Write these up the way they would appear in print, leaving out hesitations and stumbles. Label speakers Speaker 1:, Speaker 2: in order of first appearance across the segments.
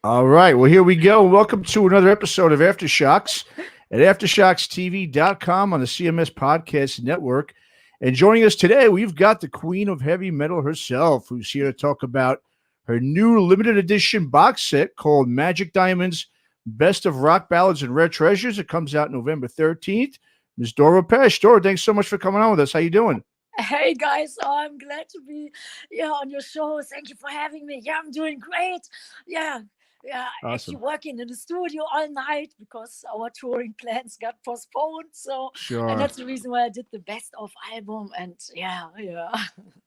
Speaker 1: All right. Well, here we go. Welcome to another episode of Aftershocks at AftershocksTV.com on the CMS Podcast Network. And joining us today, we've got the queen of heavy metal herself, who's here to talk about her new limited edition box set called Magic Diamonds Best of Rock Ballads and Rare Treasures. It comes out November 13th. Ms. Doro Pesch. Doro, thanks so much for coming on with us. How you doing?
Speaker 2: Hey guys, I'm glad to be on your show. Thank you for having me. Yeah, I'm doing great. Yeah, actually
Speaker 1: Awesome.
Speaker 2: working in the studio all night because our touring plans got postponed. So, and
Speaker 1: Sure.
Speaker 2: that's the reason why I did the best of album. And yeah.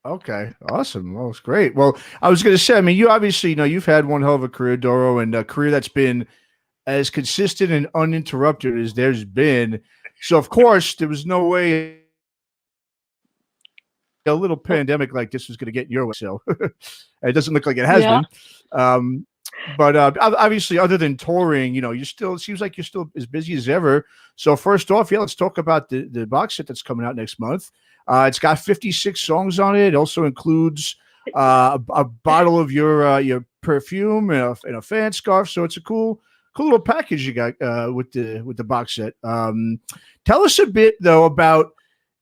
Speaker 1: Okay, awesome. Well, it's great. Well, I was going to say, I mean, you obviously, you've had one hell of a career, Doro, and a career that's been as consistent and uninterrupted as there's been. So, of course, there was no way a little pandemic like this was going to get in your way. So, it doesn't look like it has
Speaker 2: Yeah.
Speaker 1: been. Um, but obviously, other than touring, you still it seems like you're still as busy as ever. So, first off, let's talk about the box set that's coming out next month. It's got 56 songs on it. It also includes a bottle of your perfume and a fan scarf. So it's a cool little package you got with the box set. Tell us a bit though about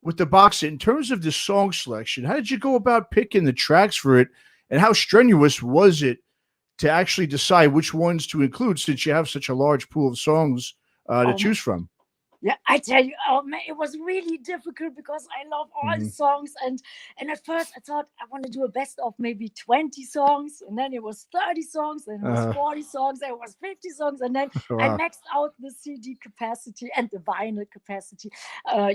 Speaker 1: with the box set in terms of the song selection. How did you go about picking the tracks for it, and how strenuous was it to actually decide which ones to include since you have such a large pool of songs to
Speaker 2: Um,
Speaker 1: choose from?
Speaker 2: Yeah, I tell you, oh man, it was really difficult because I love all the
Speaker 1: Hmm.
Speaker 2: songs, and at first I thought I want to do a best of maybe 20 songs, and then it was 30 songs, then it was
Speaker 1: Uh,
Speaker 2: 40 songs, then it was 50 songs, and then I
Speaker 1: wow.
Speaker 2: maxed out the CD capacity and the vinyl capacity.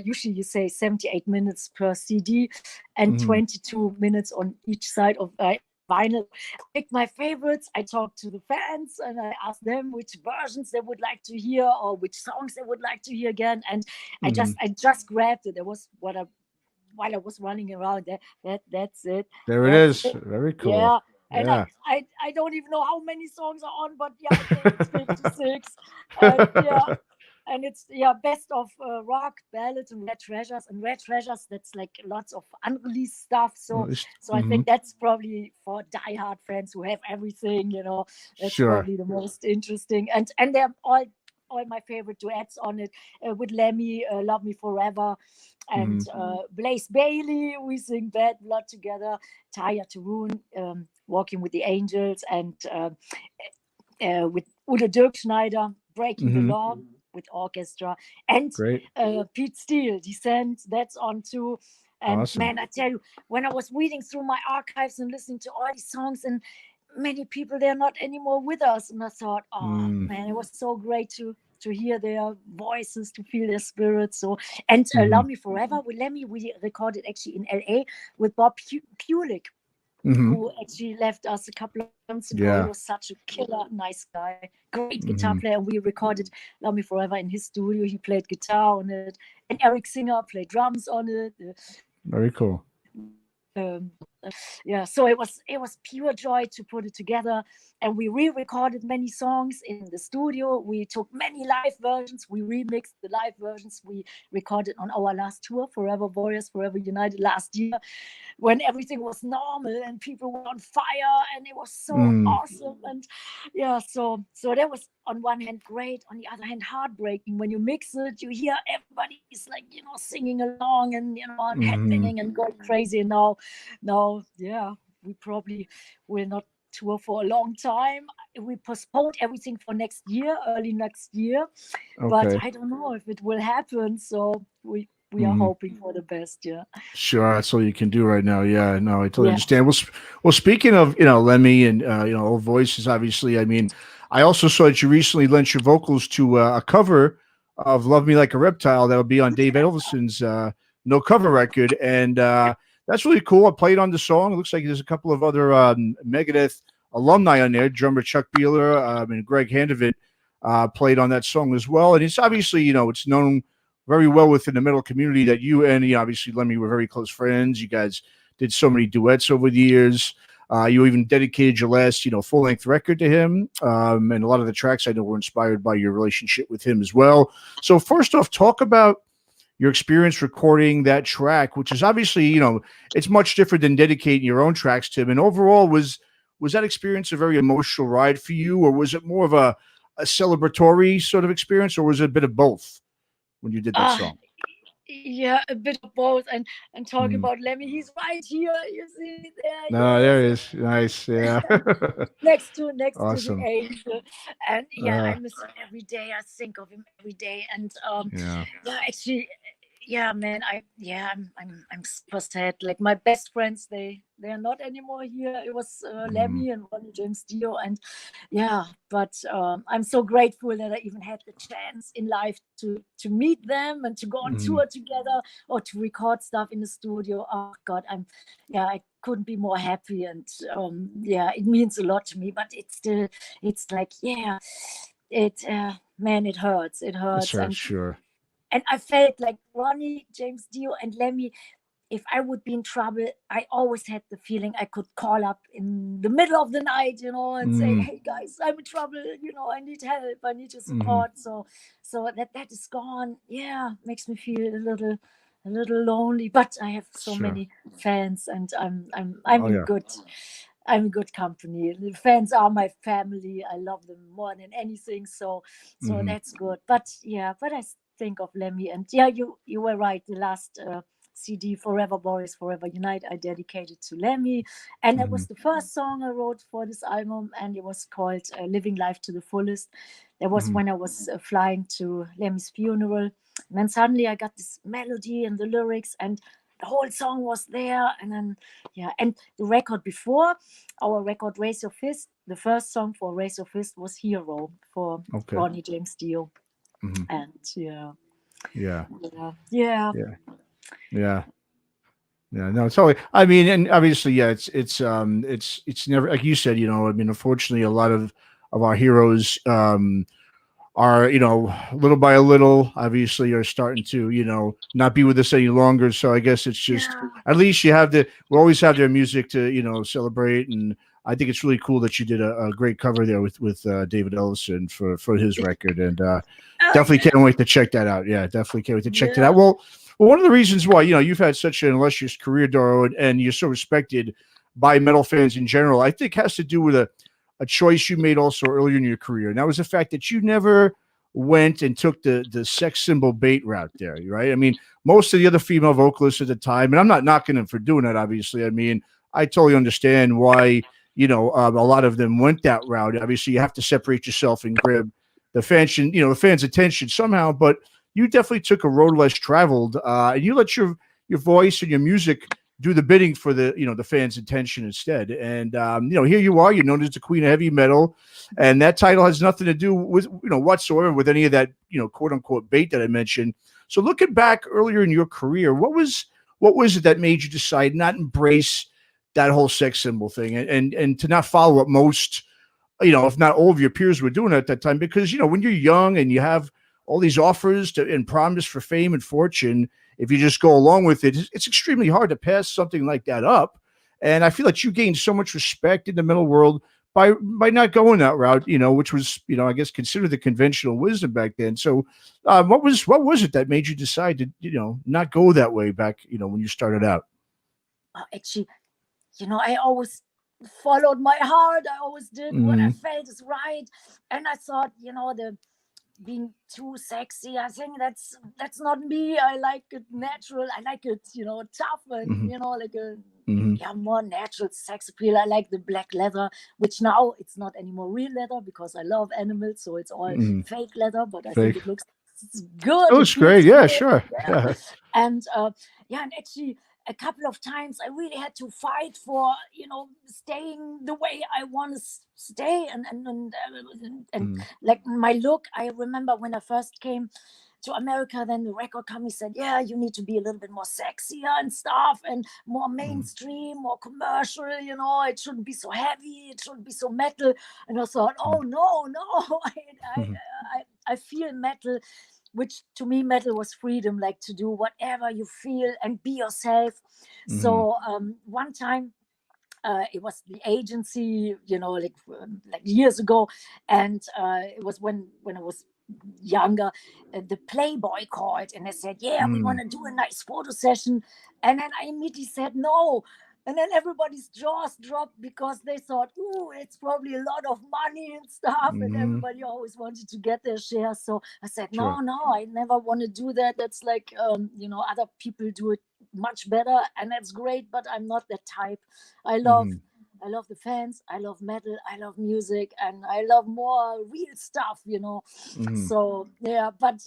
Speaker 2: Usually you say 78 minutes per CD and
Speaker 1: Hmm.
Speaker 2: 22 minutes on each side of vinyl. I picked my favorites. I talked to the fans and I asked them which versions they would like to hear or which songs they would like to hear again. And I
Speaker 1: Hmm.
Speaker 2: just grabbed it. That was what I while I was running around. That's it.
Speaker 1: There it
Speaker 2: That's
Speaker 1: is.
Speaker 2: it.
Speaker 1: Very cool.
Speaker 2: Yeah. And
Speaker 1: Yeah.
Speaker 2: I don't even know how many songs are on, but yeah, I think it's 56. And yeah, and it's best of rock ballads and rare treasures, and rare treasures that's like lots of unreleased stuff. So I
Speaker 1: Hmm.
Speaker 2: think that's probably for diehard fans who have everything, that's
Speaker 1: Sure.
Speaker 2: probably the most interesting. And they're all my favorite duets on it, with Lemmy, Love Me Forever, and
Speaker 1: Hmm.
Speaker 2: Blaze Bailey. We sing Bad Blood together. Taya Tarun, Walking with the Angels, and with Udo Dirkschneider, Breaking the
Speaker 1: Hmm.
Speaker 2: Law with orchestra, and
Speaker 1: Great.
Speaker 2: Pete Steele, Descent, that's on too. And
Speaker 1: Awesome.
Speaker 2: man, I tell you, when I was reading through my archives and listening to all these songs, and many people they're not anymore with us, and I thought, oh
Speaker 1: Mm-hmm.
Speaker 2: man, it was so great to hear their voices, to feel their spirits. So, and Love Me Forever with Lemmy, we recorded actually in LA with Bob Kulick,
Speaker 1: Hmm.
Speaker 2: who actually left us a couple of months ago. He
Speaker 1: Yeah.
Speaker 2: was such a killer, nice guy, great guitar
Speaker 1: Hmm.
Speaker 2: player. And we recorded Love Me Forever in his studio. He played guitar on it, and Eric Singer played drums on it.
Speaker 1: Very cool.
Speaker 2: Um, so it was pure joy to put it together, and we re-recorded many songs in the studio. We took many live versions, we remixed the live versions we recorded on our last tour, Forever Warriors Forever United, last year, when everything was normal and people were on fire, and it was so
Speaker 1: Mm.
Speaker 2: awesome. And so that was on one hand great, on the other hand heartbreaking. When you mix it, you hear everybody's like singing along and and
Speaker 1: Hmm.
Speaker 2: headbanging and going crazy. And now we probably will not tour for a long time. We postponed everything for next year, early next year, but
Speaker 1: Okay.
Speaker 2: I don't know if it will happen. So we are
Speaker 1: Hmm.
Speaker 2: hoping for the best. Yeah.
Speaker 1: Sure. That's all you can do right now. Yeah. No, I totally
Speaker 2: Yeah.
Speaker 1: understand. Well, speaking of Lemmy and old voices, obviously. I mean, I also saw that you recently lent your vocals to a cover of "Love Me Like a Reptile" that will be on Dave Elvison's No Cover record, and that's really cool. I played on the song. It looks like there's a couple of other Megadeth alumni on there. Drummer Chuck Beeler and Greg Handevitt played on that song as well. And it's obviously, it's known very well within the metal community that you and obviously Lemmy were very close friends. You guys did so many duets over the years. You even dedicated your last, full length record to him, and a lot of the tracks I know were inspired by your relationship with him as well. So first off, talk about your experience recording that track, which is obviously, it's much different than dedicating your own tracks to him. And overall, was that experience a very emotional ride for you, or was it more of a celebratory sort of experience, or was it a bit of both when you did that
Speaker 2: Ah,
Speaker 1: song?
Speaker 2: yeah, a bit of both. And talking
Speaker 1: Mm.
Speaker 2: about Lemmy, he's right here. You see there he
Speaker 1: No, there
Speaker 2: is.
Speaker 1: it is. Nice. Yeah.
Speaker 2: Next to the
Speaker 1: Awesome.
Speaker 2: angel. And yeah,
Speaker 1: Uh,
Speaker 2: I miss him every day. I think of him every day. And
Speaker 1: yeah.
Speaker 2: yeah, actually, yeah, man, I'm super sad. Like my best friends, they are not anymore here. It was
Speaker 1: Mm,
Speaker 2: Lemmy and Ronnie James Dio. And yeah, but I'm so grateful that I even had the chance in life to meet them and to go on
Speaker 1: mm,
Speaker 2: tour together or to record stuff in the studio. Oh God, yeah, I couldn't be more happy. And yeah, it means a lot to me. But it's still, it's like, yeah, it man, it hurts. It
Speaker 1: it's
Speaker 2: hurts.
Speaker 1: her, sure.
Speaker 2: And I felt like Ronnie, James Dio, and Lemmy, if I would be in trouble, I always had the feeling I could call up in the middle of the night, and say,
Speaker 1: Mm,
Speaker 2: "Hey guys, I'm in trouble. I need help. I need your
Speaker 1: mm,
Speaker 2: support." So that is gone. Yeah, makes me feel a little lonely. But I have so
Speaker 1: sure.
Speaker 2: many fans, and I'm
Speaker 1: Oh
Speaker 2: in
Speaker 1: yeah.
Speaker 2: good. I'm in good company. The fans are my family. I love them more than anything. So
Speaker 1: Hmm.
Speaker 2: that's good. But yeah, but I think of Lemmy, and yeah, you were right. The last CD, Forever Boys, Forever Unite, I dedicated to Lemmy. And that
Speaker 1: Hmm.
Speaker 2: was the first song I wrote for this album, and it was called Living Life to the Fullest. That was
Speaker 1: Hmm.
Speaker 2: when I was flying to Lemmy's funeral. And then suddenly I got this melody and the lyrics, and the whole song was there. And then, yeah, and the record before, our record Raise Your Fist, the first song for Raise Your Fist was Hero for
Speaker 1: Okay.
Speaker 2: Ronnie James Dio.
Speaker 1: Hmm.
Speaker 2: And yeah,
Speaker 1: Yeah.
Speaker 2: yeah.
Speaker 1: Yeah. Yeah. Yeah, no, it's always. I mean, and obviously, yeah, it's never like you said. I mean, unfortunately, a lot of our heroes are little by little, obviously, are starting to not be with us any longer. So I guess it's just
Speaker 2: Yeah.
Speaker 1: at least you have we always have their music to celebrate, and I think it's really cool that you did a great cover there with David Ellison for his record, and
Speaker 2: Oh,
Speaker 1: definitely
Speaker 2: yeah.
Speaker 1: can't wait to check that out. Yeah, definitely can't wait to check that
Speaker 2: Yeah.
Speaker 1: out. Well, one of the reasons why you've had such an illustrious career, Doro, and you're so respected by metal fans in general, I think has to do with a choice you made also earlier in your career, and that was the fact that you never went and took the sex symbol bait route there, right? I mean, most of the other female vocalists at the time, and I'm not knocking them for doing that, obviously. I mean, I totally understand why a lot of them went that route. Obviously, you have to separate yourself and grab the fans' attention somehow. But you definitely took a road less traveled, and you let your voice and your music do the bidding for the fans' attention instead. And here you are. You're known as the Queen of Heavy Metal, and that title has nothing to do with whatsoever with any of that quote unquote bait that I mentioned. So looking back earlier in your career, what was it that made you decide not embrace that whole sex symbol thing and to not follow what most if not all of your peers were doing at that time? Because when you're young and you have all these offers and promise for fame and fortune, if you just go along with it, it's extremely hard to pass something like that up. And I feel like you gained so much respect in the metal world by not going that route, which was I guess considered the conventional wisdom back then. So, what was it that made you decide to not go that way back when you started out?
Speaker 2: Actually, I always followed my heart. I always did what I
Speaker 1: Mm-hmm.
Speaker 2: felt is right. And I thought, the being too sexy, I think that's not me. I like it natural. I like it, tough and,
Speaker 1: Mm-hmm.
Speaker 2: like a
Speaker 1: Mm-hmm.
Speaker 2: yeah, more natural sex appeal. I like the black leather, which now it's not anymore real leather because I love animals, so it's all
Speaker 1: Mm-hmm.
Speaker 2: fake leather, but I think
Speaker 1: Fake.
Speaker 2: it looks good.
Speaker 1: It
Speaker 2: It
Speaker 1: looks great.
Speaker 2: feels
Speaker 1: Yeah,
Speaker 2: good.
Speaker 1: sure.
Speaker 2: Yeah.
Speaker 1: Yeah.
Speaker 2: And yeah, and actually a couple of times I really had to fight for staying the way I want to stay, and
Speaker 1: Mm-hmm.
Speaker 2: like my look. I remember when I first came to America, then the record company said, yeah, you need to be a little bit more sexier and stuff, and more mainstream, more commercial, it shouldn't be so heavy, it shouldn't be so metal. And I thought, oh no,
Speaker 1: Mm-hmm.
Speaker 2: I feel metal, which to me metal was freedom, like to do whatever you feel and be yourself.
Speaker 1: Mm-hmm.
Speaker 2: So one time, it was the agency, like years ago, and it was when I was younger. The Playboy called and they said, "Yeah, we want to do a nice photo session," and then I immediately said no. And then everybody's jaws dropped because they thought, "Ooh, it's probably a lot of money and stuff," and
Speaker 1: Hmm.
Speaker 2: everybody always wanted to get their share. So I said,
Speaker 1: Sure.
Speaker 2: "No, no, I never want to do that. That's like, other people do it much better, and that's great. But I'm not that type. I love."
Speaker 1: Hmm.
Speaker 2: I love the fans. I love metal. I love music, and I love more real stuff.
Speaker 1: Hmm.
Speaker 2: So yeah, but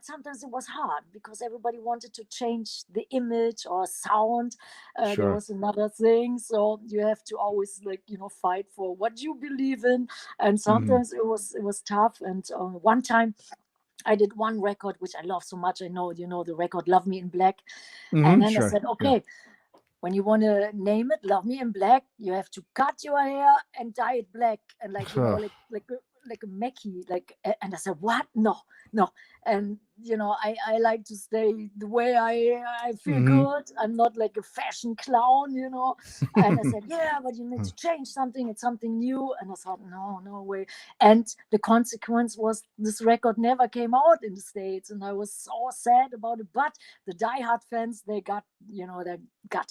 Speaker 2: sometimes it was hard because everybody wanted to change the image or sound. There
Speaker 1: Sure.
Speaker 2: was another thing, so you have to always, like, fight for what you believe in, and
Speaker 1: Hmm.
Speaker 2: sometimes it was tough. And one time I did one record which I love so much. I know you know the record "Love Me in Black," and
Speaker 1: Hmm.
Speaker 2: then I
Speaker 1: Sure.
Speaker 2: said,
Speaker 1: Yeah.
Speaker 2: okay, when you want to name it "Love Me in Black," you have to cut your hair and dye it black, and, like,
Speaker 1: Huh.
Speaker 2: like a Mackie, like. And I said, what? No, no. And I like to stay the way I feel
Speaker 1: Hmm.
Speaker 2: good. I'm not like a fashion clown. And I said, yeah, but you need to change something. It's something new. And I thought, no, no way. And the consequence was this record never came out in the States, and I was so sad about it. But the diehard fans, they got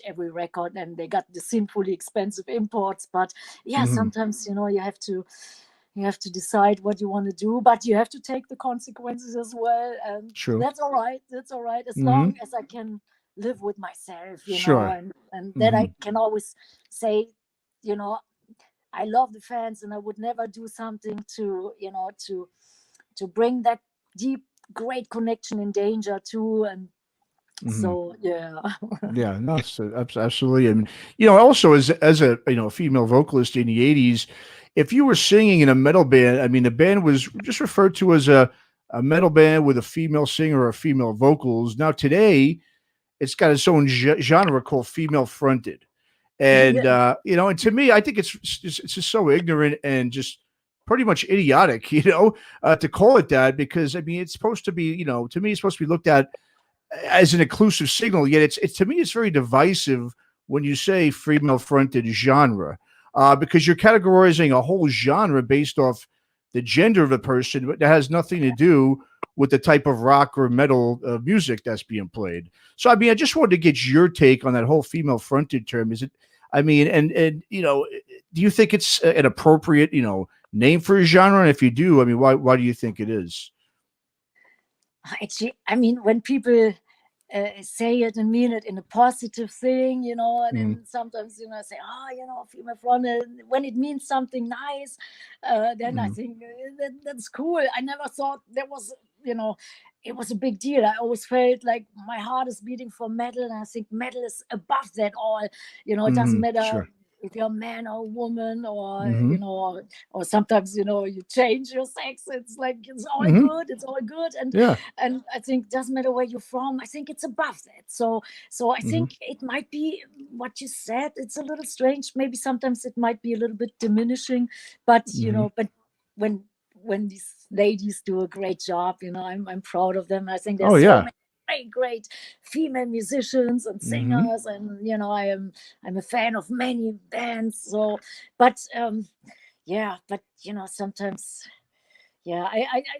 Speaker 2: every record, and they got the sinfully expensive imports. But yeah,
Speaker 1: Hmm.
Speaker 2: sometimes you have to decide what you want to do, but you have to take the consequences as well, and
Speaker 1: True.
Speaker 2: that's all right as
Speaker 1: Hmm.
Speaker 2: long as I can live with myself,
Speaker 1: Sure.
Speaker 2: and that
Speaker 1: Hmm.
Speaker 2: I can always say, you know I love the fans, and I would never do something to bring that deep, great connection in danger too. And
Speaker 1: Hmm.
Speaker 2: so, yeah.
Speaker 1: Yeah, no, absolutely. I mean, also as a female vocalist in the '80s, if you were singing in a metal band, I mean, the band was just referred to as a metal band with a female singer or female vocals. Now today, it's got its own genre called female fronted, and
Speaker 2: Yeah.
Speaker 1: and to me, I think it's just so ignorant and just pretty much idiotic, to call it that, because I mean, it's supposed to be, to me, it's supposed to be looked at as an inclusive signal. Yet it's to me it's very divisive when you say female fronted genre, because you're categorizing a whole genre based off the gender of the person, but that has nothing to do with the type of rock or metal music that's being played. So I mean, I just wanted to get your take on that whole female fronted term. Is it? I mean, and do you think it's an appropriate name for a genre? And if you do, I mean, why do you think it is?
Speaker 2: Actually, I mean, when people say it and mean it in a positive thing, and
Speaker 1: Mm-hmm.
Speaker 2: then sometimes, I say, oh, female frontal, when it means something nice, then I
Speaker 1: Mm-hmm.
Speaker 2: think that's cool. I never thought there was, it was a big deal. I always felt like my heart is beating for metal, and I think metal is above that all. It doesn't
Speaker 1: Mm-hmm.
Speaker 2: matter
Speaker 1: Sure.
Speaker 2: if you're a man or a woman, or
Speaker 1: Mm-hmm.
Speaker 2: or sometimes you change your sex. It's like it's all
Speaker 1: Mm-hmm.
Speaker 2: good. It's all good, and
Speaker 1: Yeah.
Speaker 2: I think doesn't matter where you're from. I think it's above that. So I
Speaker 1: Mhm.
Speaker 2: think it might be what you said. It's a little strange. Maybe sometimes it might be a little bit diminishing, but
Speaker 1: Mhm.
Speaker 2: when when these ladies do a great job, I'm proud of them. I think
Speaker 1: Oh
Speaker 2: there's so
Speaker 1: yeah.
Speaker 2: many great female musicians and
Speaker 1: Mhm.
Speaker 2: singers, and I'm a fan of many bands. So, but yeah, but sometimes, yeah,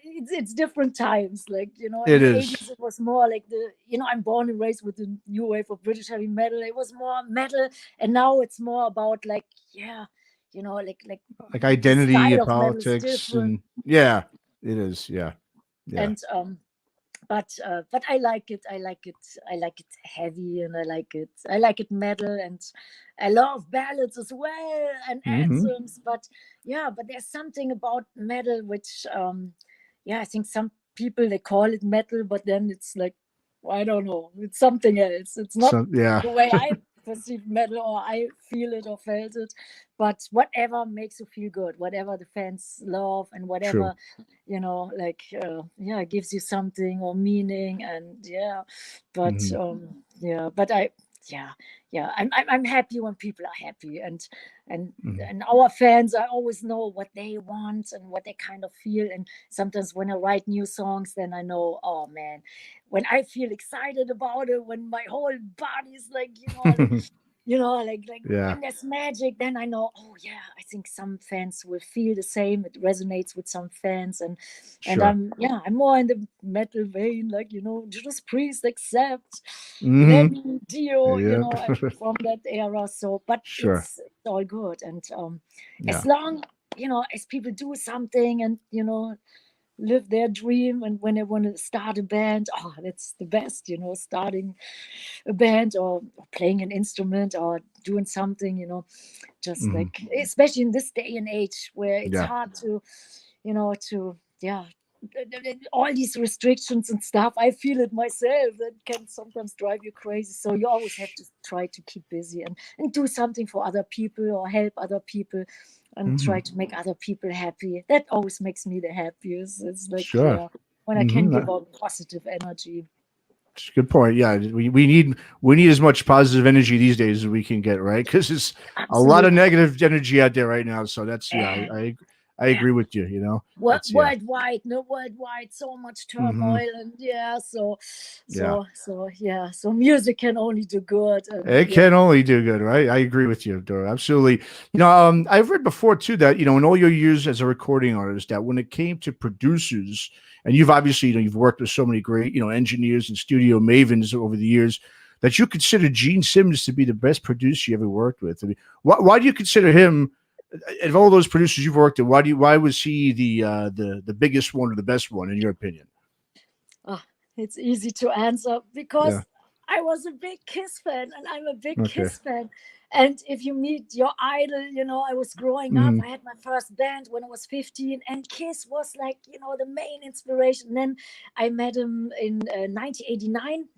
Speaker 2: it's different times. Like, in
Speaker 1: It
Speaker 2: the
Speaker 1: is.
Speaker 2: 80s, it was more like I'm born and raised with the new wave of British heavy metal. It was more metal, and now it's more about, like, yeah, like
Speaker 1: Like
Speaker 2: the
Speaker 1: identity
Speaker 2: style
Speaker 1: and
Speaker 2: of metal is
Speaker 1: politics
Speaker 2: different.
Speaker 1: and yeah, it is. Yeah. Yeah.
Speaker 2: And but I like it. I like it heavy, and I like it metal, and I love ballads as well, and
Speaker 1: Mhm.
Speaker 2: anthems. But yeah, but there's something about metal which, yeah, I think some people, they call it metal, but then it's like, I don't know, it's something else. It's not
Speaker 1: So yeah.
Speaker 2: the way I perceive metal, or I feel it or felt it. But whatever makes you feel good, whatever the fans love, and
Speaker 1: True.
Speaker 2: whatever, like, yeah, it gives you something or meaning. And yeah, but
Speaker 1: Mhm.
Speaker 2: yeah, but yeah, yeah, I'm happy when people are happy, and
Speaker 1: Mhm.
Speaker 2: and our fans, I always know what they want and what they kind of feel. And sometimes when I write new songs, then I know, oh man, when I feel excited about it, when my whole body is like, like
Speaker 1: Yeah.
Speaker 2: when there's magic, then I know, oh yeah, I think some fans will feel the same. It resonates with some fans, and
Speaker 1: Sure.
Speaker 2: I'm more in the metal vein, like Judas Priest, Accept,
Speaker 1: Hmm.
Speaker 2: Lemmy, Dio,
Speaker 1: Yep.
Speaker 2: I'm from that era. So, but
Speaker 1: Sure.
Speaker 2: it's all good, and as
Speaker 1: Yeah.
Speaker 2: long as people do something and live their dream, and when they want to start a band, oh, that's the best, starting a band or playing an instrument or doing something, just
Speaker 1: Hmm.
Speaker 2: like, especially in this day and age where it's
Speaker 1: Yeah.
Speaker 2: hard to yeah, all these restrictions and stuff. I feel it myself, that can sometimes drive you crazy, so you always have to try to keep busy and do something for other people or help other people and
Speaker 1: Hmm.
Speaker 2: try to make other people happy. That always makes me the happiest. It's like,
Speaker 1: Sure.
Speaker 2: yeah, when I can
Speaker 1: Hmm.
Speaker 2: give out positive energy.
Speaker 1: It's a good point. Yeah, we need as much positive energy these days as we can get, right? Because it's a lot of
Speaker 2: Absolutely.
Speaker 1: negative energy out there right now. So that's yeah,
Speaker 2: And
Speaker 1: I
Speaker 2: yeah,
Speaker 1: agree with you. That's yeah.
Speaker 2: worldwide, no, worldwide, so much
Speaker 1: Hmm.
Speaker 2: turmoil, and yeah, so
Speaker 1: Yeah.
Speaker 2: yeah, so music can only do good, and
Speaker 1: It
Speaker 2: yeah.
Speaker 1: can only do good, right? I agree with you, Doro. Absolutely. I've read before too that in all your years as a recording artist, that when it came to producers, and you've obviously you've worked with so many great engineers and studio mavens over the years, that you consider Gene Simmons to be the best producer you ever worked with. I mean, why do you consider him, of all those producers you've worked with, why was he the biggest one or the best one in your opinion?
Speaker 2: Oh, it's easy to answer
Speaker 1: Yeah.
Speaker 2: because I was a big Kiss fan and I'm a big
Speaker 1: Okay.
Speaker 2: Kiss fan. And if you meet your idol, I was growing up.
Speaker 1: Hmm.
Speaker 2: I had my first band when I was 15, and Kiss was like, the main inspiration. And then I met him in 1989.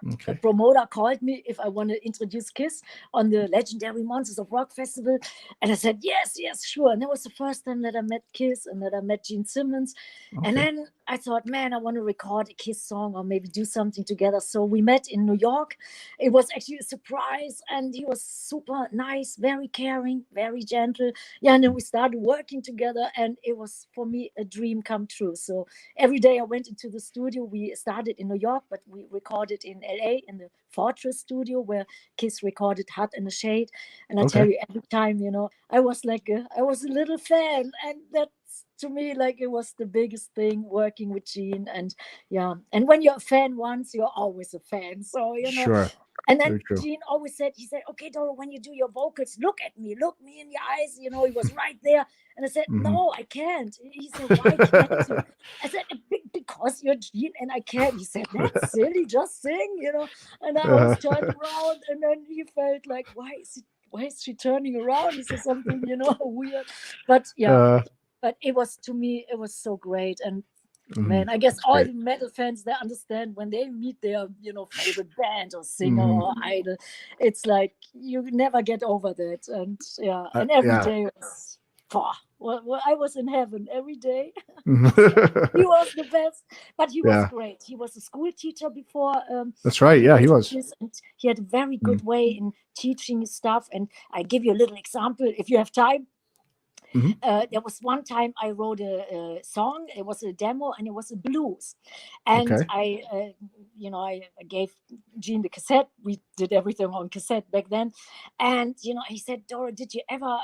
Speaker 2: A
Speaker 1: Okay.
Speaker 2: promoter called me if I want to introduce Kiss on the legendary Monsters of Rock festival. And I said, yes, yes, sure. And that was the first time that I met Kiss and that I met Gene Simmons. And
Speaker 1: Okay.
Speaker 2: then I thought, man, I want to record a Kiss song or maybe do something together. So we met in New York. It was actually a surprise. And he was super nice, very caring, very gentle. Yeah. And then we started working together. And it was for me a dream come true. So every day I went into the studio. We started in New York, but we recorded in LA in the Fortress studio where Kiss recorded Hut in the Shade. And I tell
Speaker 1: Okay.
Speaker 2: you, every time, I was I was a little fan. And that's to me like it was the biggest thing working with Gene. And yeah, and when you're a fan once, you're always a fan. So,
Speaker 1: Sure.
Speaker 2: and then
Speaker 1: Very true.
Speaker 2: Gene always said, he said, okay, Doro, when you do your vocals, look at me, look me in the eyes. He was right there. And I said,
Speaker 1: Hmm.
Speaker 2: no, I can't. He said, why can't you? I said, because you're Gene and I can't. He said, that's silly, just sing. And I always turned around, and then he felt like, why is she turning around? Is there something, weird? But yeah,
Speaker 1: uh,
Speaker 2: but it was, to me, it was so great. And
Speaker 1: mhm.
Speaker 2: man, I guess
Speaker 1: That's
Speaker 2: all
Speaker 1: great.
Speaker 2: the metal fans, they understand when they meet their, favorite band or singer
Speaker 1: Hmm.
Speaker 2: or idol. It's like you never get over that. And yeah, and every
Speaker 1: Yeah.
Speaker 2: day was, well, I was in heaven every day. So he
Speaker 1: Mhm.
Speaker 2: was the best, but he was
Speaker 1: Yeah.
Speaker 2: great. He was a school teacher before
Speaker 1: That's right.
Speaker 2: he
Speaker 1: Yeah, he
Speaker 2: went to
Speaker 1: was.
Speaker 2: this, and he had a very
Speaker 1: Mm-hmm.
Speaker 2: good way in teaching stuff. And I give you a little example if you have time.
Speaker 1: Mm-hmm.
Speaker 2: There was one time I wrote a song. It was a demo, and it was a blues. And
Speaker 1: Okay.
Speaker 2: I gave Gene the cassette. We did everything on cassette back then. And he said, Dora, did you ever,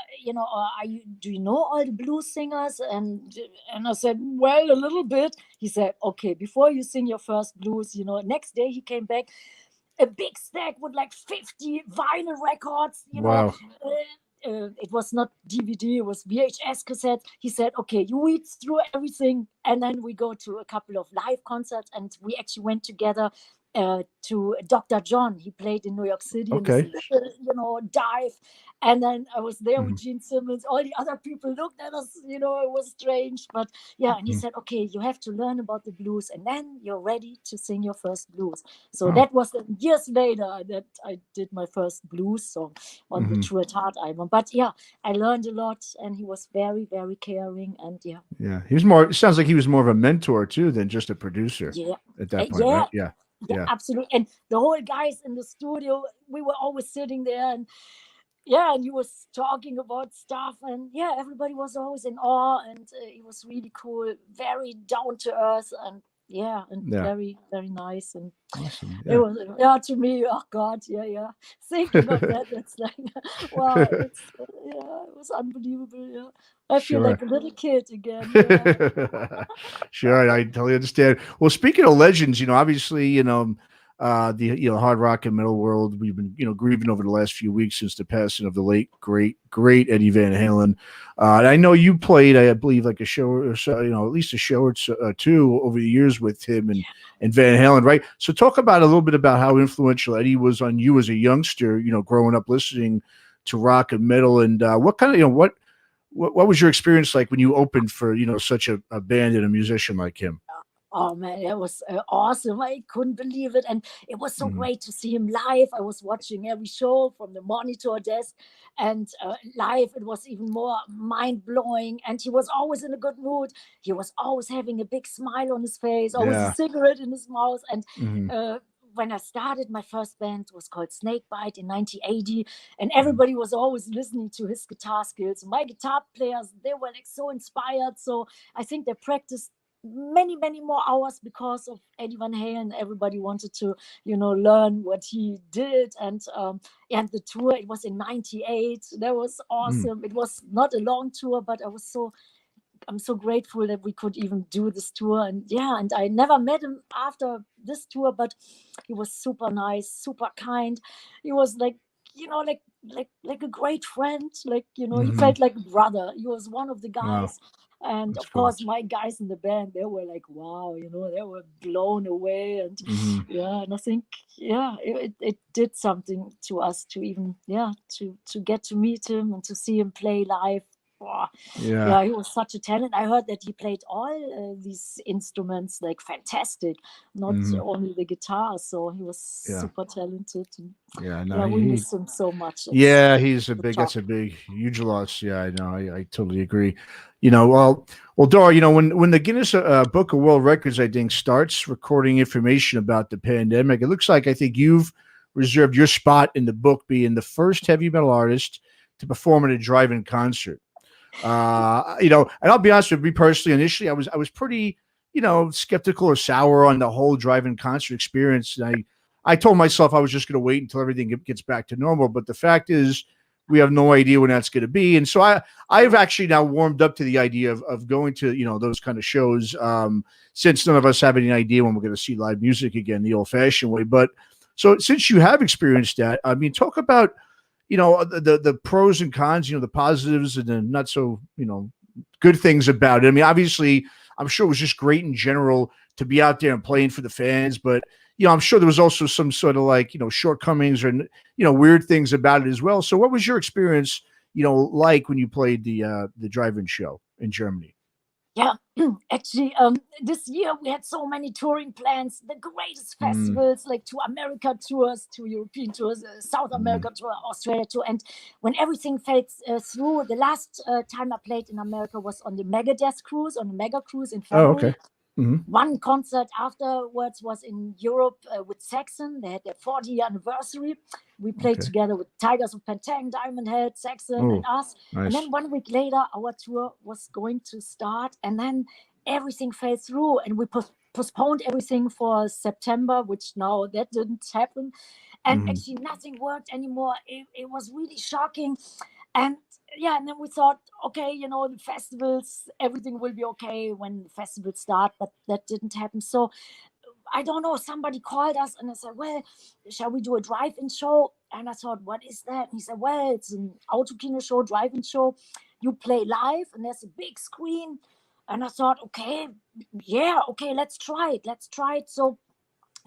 Speaker 2: do you know all the blues singers? And I said, well, a little bit. He said, okay, before you sing your first blues, next day he came back, a big stack with like 50 vinyl records,
Speaker 1: Wow.
Speaker 2: it was not DVD, it was VHS cassette. He said, okay, you read through everything. And then we go to a couple of live concerts, and we actually went together to Dr. John. He played in New York City in this
Speaker 1: Okay.
Speaker 2: little, dive. And then I was there with
Speaker 1: Mhm.
Speaker 2: Gene Simmons. All the other people looked at us, it was strange. But yeah, and he
Speaker 1: Mhm.
Speaker 2: said, okay, you have to learn about the blues, and then you're ready to sing your first blues. So
Speaker 1: Oh.
Speaker 2: that was years later that I did my first blues song on the
Speaker 1: Hmm.
Speaker 2: True at Heart album. But yeah, I learned a lot, and he was very, very caring. And yeah,
Speaker 1: Yeah. He was more. It sounds like he was more of a mentor too than just a producer
Speaker 2: yeah,
Speaker 1: at that point,
Speaker 2: yeah,
Speaker 1: right? Yeah.
Speaker 2: yeah,
Speaker 1: Yeah.
Speaker 2: absolutely. And the whole guys in the studio, we were always sitting there, and yeah, and he was talking about stuff, and yeah, everybody was always in awe, and it was really cool, very down to earth, and Yeah, and
Speaker 1: Yeah.
Speaker 2: very, very nice. And
Speaker 1: Awesome.
Speaker 2: it
Speaker 1: Yeah.
Speaker 2: was, yeah, to me, oh God, yeah. Thinking of that, it's like, wow, it's, yeah, it was unbelievable. Yeah, I feel
Speaker 1: Sure.
Speaker 2: like a little kid again. Yeah.
Speaker 1: Sure, I totally understand. Well, speaking of legends, obviously, the hard rock and metal world, we've been grieving over the last few weeks since the passing of the late great Eddie Van Halen. And I know you played, I believe, like a show or so, at least a show or two over the years with him and Van Halen, right? So talk about a little bit about how influential Eddie was on you as a youngster, growing up listening to rock and metal, and what kind of what was your experience like when you opened for such a band and a musician like him?
Speaker 2: Oh man, it was awesome. I couldn't believe it. And it was so
Speaker 1: Mhm.
Speaker 2: great to see him live. I was watching every show from the monitor desk, and live, it was even more mind blowing. And he was always in a good mood. He was always having a big smile on his face, always a
Speaker 1: Yeah.
Speaker 2: cigarette in his mouth. And
Speaker 1: Hmm.
Speaker 2: when I started, my first band was called Snakebite in 1980, and
Speaker 1: Hmm.
Speaker 2: everybody was always listening to his guitar skills. My guitar players, they were like so inspired. So I think they practiced many more hours because of Eddie Van Halen. Everybody wanted to learn what he did. And the tour, it was in 98. That was
Speaker 1: Mm.
Speaker 2: awesome. It was not a long tour, but I'm so grateful that we could even do this tour. And yeah, and I never met him after this tour, but he was super nice, super kind. He was like, like a great friend. Like, he
Speaker 1: Hmm.
Speaker 2: felt like a brother. He was one of the
Speaker 1: Wow,
Speaker 2: guys. And
Speaker 1: that's
Speaker 2: of
Speaker 1: cool.
Speaker 2: course, my guys in the band, they were like, wow, they were blown away. And
Speaker 1: Hmm.
Speaker 2: yeah, and I think, yeah, it did something to us to even, yeah, to get to meet him and to see him play live. Wow.
Speaker 1: Yeah.
Speaker 2: Yeah, he was such a talent. I heard that he played all these instruments like fantastic, not
Speaker 1: Hmm.
Speaker 2: only the guitar. So he was
Speaker 1: Yeah.
Speaker 2: super talented. And
Speaker 1: Yeah. No,
Speaker 2: yeah, we
Speaker 1: he
Speaker 2: miss him so much. It's
Speaker 1: Yeah, he's a
Speaker 2: a
Speaker 1: big. That's
Speaker 2: shock.
Speaker 1: a big, huge loss. Yeah, I know. I totally agree. Well, Dora. When the Guinness Book of World Records, I think, starts recording information about the pandemic, it looks like I think you've reserved your spot in the book, being the first heavy metal artist to perform at a drive-in concert. And I'll be honest with me personally. Initially, I was pretty, skeptical or sour on the whole drive-in concert experience. And I told myself I was just going to wait until everything gets back to normal. But the fact is, we have no idea when that's going to be. And so I've actually now warmed up to the idea of going to those kind of shows. Since none of us have any idea when we're going to see live music again, the old-fashioned way. But so since you have experienced that, I mean, talk about the pros and cons, the positives and the not so good things about it. I mean, obviously, I'm sure it was just great in general to be out there and playing for the fans, but I'm sure there was also some sort of like shortcomings or weird things about it as well. So, what was your experience like when you played the drive-in show in Germany?
Speaker 2: Yeah, actually, this year we had so many touring plans, the greatest
Speaker 1: Mm,
Speaker 2: festivals, like two America tours, two European tours, South
Speaker 1: mm.
Speaker 2: America tour, Australia tour. And when everything fell through, the last time I played in America was on the Megadeth cruise, on the Mega cruise in
Speaker 1: Oh, okay.
Speaker 2: February.
Speaker 1: Hmm.
Speaker 2: One concert afterwards was in Europe with Saxon. They had their 40th anniversary. We played
Speaker 1: Okay.
Speaker 2: together with Tigers of Pantang, Diamond Head, Saxon, and
Speaker 1: Oh,
Speaker 2: us. And
Speaker 1: nice.
Speaker 2: then 1 week later, our tour was going to start. And then everything fell through, and we postponed everything for September, which now that didn't happen. And
Speaker 1: Hmm.
Speaker 2: actually, nothing worked anymore. It was really shocking. And yeah, and then we thought, okay, the festivals, everything will be okay when the festivals start, but that didn't happen. So I don't know, somebody called us and I said, well, shall we do a drive-in show? And I thought, what is that? And he said, well, it's an autokino show, drive-in show. You play live and there's a big screen. And I thought, okay, yeah, okay, let's try it. Let's try it. So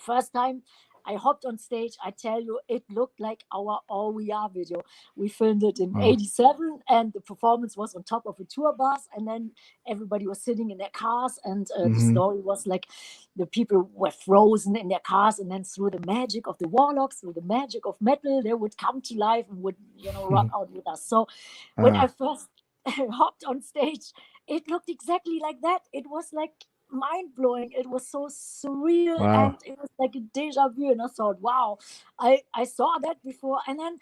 Speaker 2: first time I hopped on stage, I tell you, it looked like our All We Are video. We filmed it in
Speaker 1: Wow.
Speaker 2: 87, and the performance was on top of a tour bus, and then everybody was sitting in their cars, and the
Speaker 1: Hmm.
Speaker 2: story was like the people were frozen in their cars, and then through the magic of the Warlocks, through the magic of metal, they would come to life and would, rock out with us. So when I
Speaker 1: Uh,
Speaker 2: first hopped on stage, it looked exactly like that. It was like mind blowing. It was so surreal, and
Speaker 1: wow.
Speaker 2: it was like a deja vu. And I thought, wow, I saw that before. And then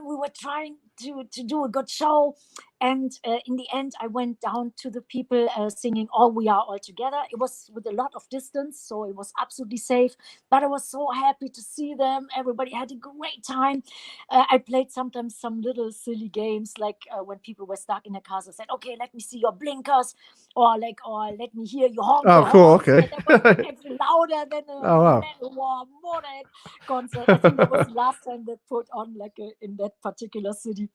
Speaker 2: we were trying to do a good show. And in the end, I went down to the people singing "All We Are All Together." It was with a lot of distance, so it was absolutely safe. But I was so happy to see them. Everybody had a great time. I played sometimes some little silly games, like when people were stuck in their cars. I said, "Okay, let me see your blinkers," or let me hear you honk
Speaker 1: Oh,
Speaker 2: your
Speaker 1: cool.
Speaker 2: horns.
Speaker 1: Okay.
Speaker 2: And that was actually louder than a
Speaker 1: Oh, wow.
Speaker 2: Manowar Motorhead concert. I think that was the last time they put on in that particular city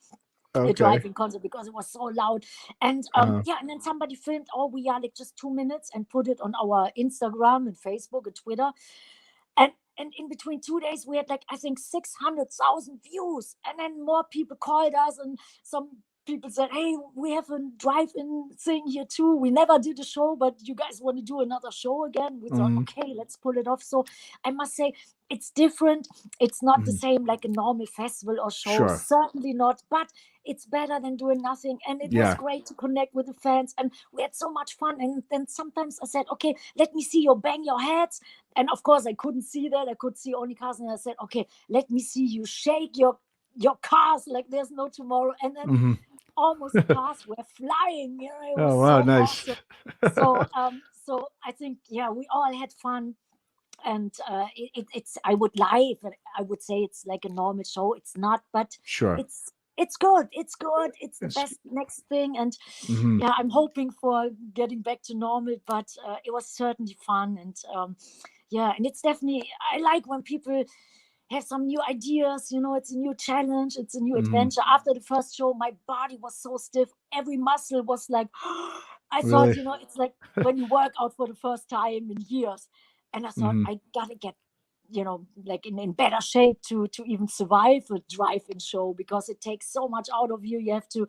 Speaker 2: a
Speaker 1: Okay.
Speaker 2: driving concert, because it was so loud. And
Speaker 1: Uh,
Speaker 2: and then somebody filmed "All We Are," like just 2 minutes, and put it on our Instagram and Facebook and Twitter. And in between 2 days, we had, like, I think 600,000 views. And then more people called us, and some people said, "Hey, we have a drive-in thing here too. We never did a show, but you guys want to do another show again?" We thought,
Speaker 1: mhm,
Speaker 2: okay, let's pull it off. So I must say, it's different. It's not the
Speaker 1: mhm.
Speaker 2: same like a normal festival or show.
Speaker 1: Sure.
Speaker 2: Certainly not. But it's better than doing nothing. And it was
Speaker 1: Yeah.
Speaker 2: great to connect with the fans. And we had so much fun. And then sometimes I said, "Okay, let me see you bang your heads." And of course, I couldn't see that. I could see only cars. And I said, "Okay, let me see you shake your cars like there's no tomorrow." And then
Speaker 1: Mhm.
Speaker 2: almost the cars were flying. It
Speaker 1: Oh,
Speaker 2: was
Speaker 1: wow.
Speaker 2: so
Speaker 1: Nice.
Speaker 2: awesome. So I think, yeah, we all had fun. And it's, I would lie if I would say it's like a normal show. It's not, but
Speaker 1: Sure.
Speaker 2: it's good. It's good. It's the
Speaker 1: It's,
Speaker 2: best next thing. And
Speaker 1: mhm.
Speaker 2: yeah, I'm hoping for getting back to normal. But it was certainly fun. And yeah, and it's definitely, I like when people have some new ideas. It's a new challenge. It's a new
Speaker 1: Mhm.
Speaker 2: adventure. After the first show, my body was so stiff. Every muscle was like, I thought,
Speaker 1: Really?
Speaker 2: it's like when you work out for the first time in years. And I thought,
Speaker 1: Mhm.
Speaker 2: I gotta get, like in better shape to even survive a drive-in show, because it takes so much out of you. You have to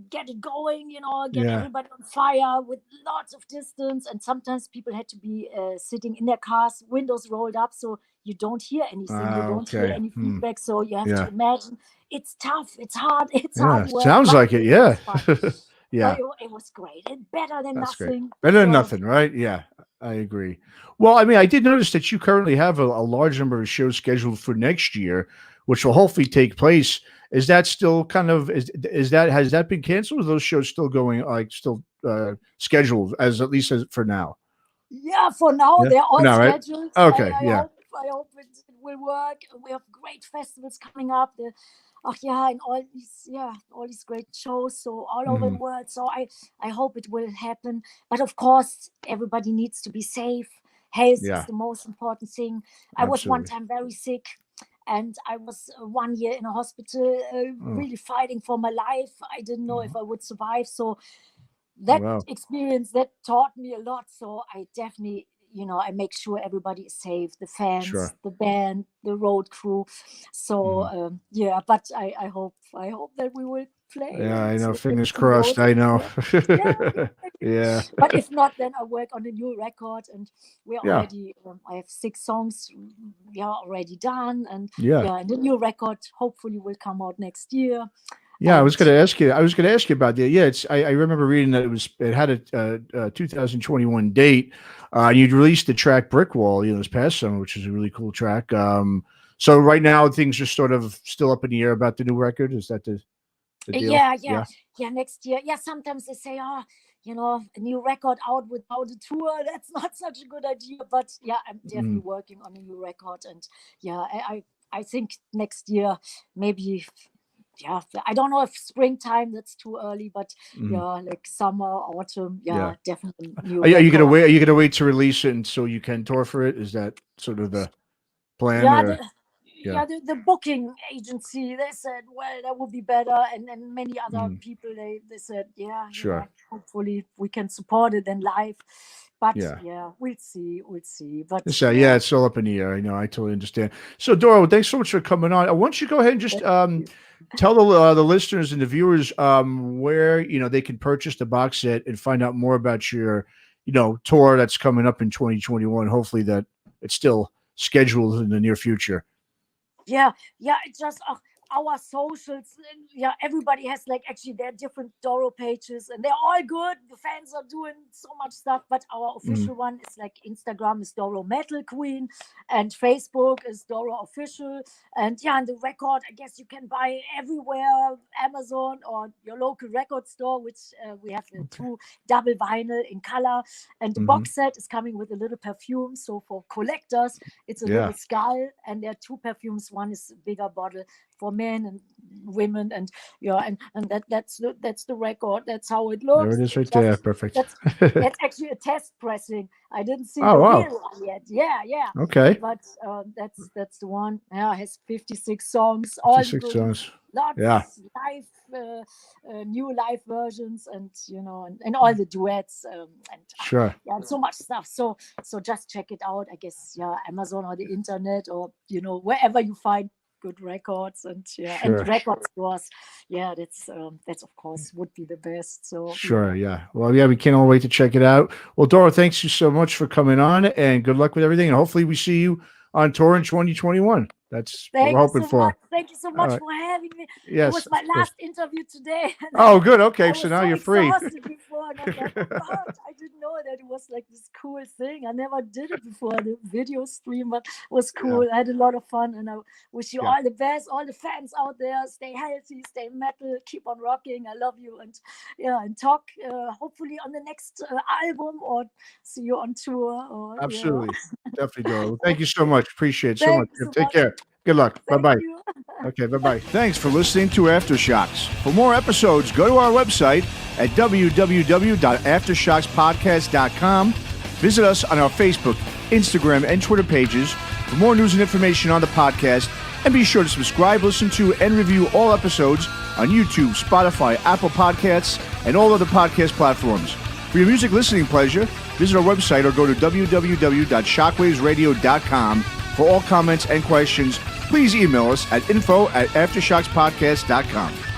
Speaker 2: get it going, get
Speaker 1: Yeah.
Speaker 2: everybody on fire with lots of distance. And sometimes people had to be sitting in their cars, windows rolled up, so you don't hear anything, you don't hear
Speaker 1: Okay.
Speaker 2: any feedback. So you have to
Speaker 1: Yeah.
Speaker 2: imagine it's tough, it's hard, it's hard
Speaker 1: Yeah.
Speaker 2: work,
Speaker 1: Sounds
Speaker 2: but
Speaker 1: like it.
Speaker 2: it was
Speaker 1: Yeah.
Speaker 2: fun. But
Speaker 1: Yeah.
Speaker 2: it was great. Better than
Speaker 1: That's great.
Speaker 2: nothing.
Speaker 1: Better than
Speaker 2: So
Speaker 1: nothing, right? Yeah, I agree. Well, I mean, I did notice that you currently have a large number of shows scheduled for next year, which will hopefully take place. Is that still kind of is that has that been canceled? Or are those shows still going, like still scheduled as at least as for now?
Speaker 2: yeah, for now
Speaker 1: Yeah,
Speaker 2: they're
Speaker 1: for
Speaker 2: all
Speaker 1: now, right?
Speaker 2: scheduled. I,
Speaker 1: Okay,
Speaker 2: I
Speaker 1: yeah,
Speaker 2: hope I hope it will work. We have great festivals coming up. Yeah, and all these great shows, so all over the
Speaker 1: hmm,
Speaker 2: world. So I hope it will happen. But of course, everybody needs to be safe. Health is
Speaker 1: yeah,
Speaker 2: the most important thing. I was one
Speaker 1: absolutely.
Speaker 2: time very sick, and I was 1 year in a hospital,
Speaker 1: Oh,
Speaker 2: really fighting for my life. I didn't know if
Speaker 1: oh,
Speaker 2: I would survive. So that
Speaker 1: wow,
Speaker 2: experience, that taught me a lot. So I definitely, I make sure everybody is safe, the fans,
Speaker 1: sure.
Speaker 2: the band, the road crew. So
Speaker 1: Mhm.
Speaker 2: yeah, but I hope that we will play
Speaker 1: Yeah,
Speaker 2: and
Speaker 1: I know.
Speaker 2: get
Speaker 1: Fingers
Speaker 2: to the
Speaker 1: crossed.
Speaker 2: road
Speaker 1: I
Speaker 2: next
Speaker 1: know.
Speaker 2: year. Yeah, exactly.
Speaker 1: Yeah,
Speaker 2: But if not, then I work on a new record, and we're
Speaker 1: yeah,
Speaker 2: already, I have 6 songs, yeah, already done. And
Speaker 1: yeah.
Speaker 2: yeah, and the new record hopefully will come out next year.
Speaker 1: Yeah, I was
Speaker 2: And
Speaker 1: going to ask you. I was going to ask you about that. Yeah, I remember reading that it had a 2021 date. You'd released the track "Brick Wall," this past summer, which is a really cool track. So right now things are sort of still up in the air about the new record. Is that the deal?
Speaker 2: yeah, yeah,
Speaker 1: Yeah.
Speaker 2: yeah, next year. Yeah, sometimes they say, "Oh, a new record out without a tour, that's not such a good idea." But yeah, I'm definitely
Speaker 1: Mm,
Speaker 2: working on a new record. And yeah, I think next year, maybe, yeah, I don't know if springtime, that's too early, but
Speaker 1: mm,
Speaker 2: yeah, like summer, autumn,
Speaker 1: yeah.
Speaker 2: yeah, definitely new
Speaker 1: Are you going to
Speaker 2: record.
Speaker 1: wait? Are you going to wait to release it and so you can tour for it? Is that sort of the plan,
Speaker 2: Yeah,
Speaker 1: or yeah?
Speaker 2: the booking agency, they said, well, that would be better. And many other
Speaker 1: Mm,
Speaker 2: people, they said, yeah,
Speaker 1: sure.
Speaker 2: hopefully we can support it in live. But
Speaker 1: Yeah.
Speaker 2: yeah, we'll see. But
Speaker 1: So yeah,
Speaker 2: yeah,
Speaker 1: it's all up in the air. I know. I totally understand. So Doro, thanks so much for coming on. Why don't you go ahead and just
Speaker 2: thank you.
Speaker 1: tell the listeners and the viewers where they can purchase the box set and find out more about your tour that's coming up in 2021. Hopefully that it's still scheduled in the near future.
Speaker 2: Yeah, yeah, it just our socials, yeah, everybody has like actually their different Doro pages, and they're all good. The fans are doing so much stuff, but our official one is like Instagram is Doro Metal Queen, and Facebook is Doro Official, and the record I guess you can buy everywhere, Amazon or your local record store, which we have the 2 double vinyl in color, and the box set is coming with a little perfume. So for collectors, it's a little skull, and there are 2 perfumes. One is a bigger bottle for men and women, and that's the record. That's how it looks.
Speaker 1: There it is, right there. Perfect.
Speaker 2: That's actually a test pressing. I didn't see the real one yet. Yeah.
Speaker 1: Okay.
Speaker 2: But that's the one. Yeah, it has 56 songs.
Speaker 1: 56 songs.
Speaker 2: Lots live, new live versions, and and all the duets, and and so much stuff. So just check it out. I guess Amazon or the internet, or wherever you find good records, and and record stores. That's of course would be the best. So
Speaker 1: well, we can't all wait to check it out. Well, Doro, thanks you so much for coming on, and good luck with everything, and hopefully we see you on tour in 2021. That's what we're hoping for.
Speaker 2: Thank you so much for having me.
Speaker 1: Yes,
Speaker 2: it was my last interview today.
Speaker 1: Oh, good. Okay, so now you're free.
Speaker 2: Before, and I'm like, I didn't know that it was like this cool thing. I never did it before, the video stream, but it was cool. I had a lot of fun, and I wish you all the best, all the fans out there. Stay healthy, stay metal, keep on rocking. I love you, and talk hopefully on the next album, or see you on tour. Or,
Speaker 1: absolutely, definitely, Doro. Thank you so much. Appreciate it so much. Take care. Good luck. Bye-bye. Okay, bye-bye. Thanks for listening to Aftershocks. For more episodes, go to our website at www.aftershockspodcast.com. Visit us on our Facebook, Instagram, and Twitter pages for more news and information on the podcast. And be sure to subscribe, listen to, and review all episodes on YouTube, Spotify, Apple Podcasts, and all other podcast platforms. For your music listening pleasure, visit our website or go to www.shockwavesradio.com. For all comments and questions, please email us at info@aftershockspodcast.com.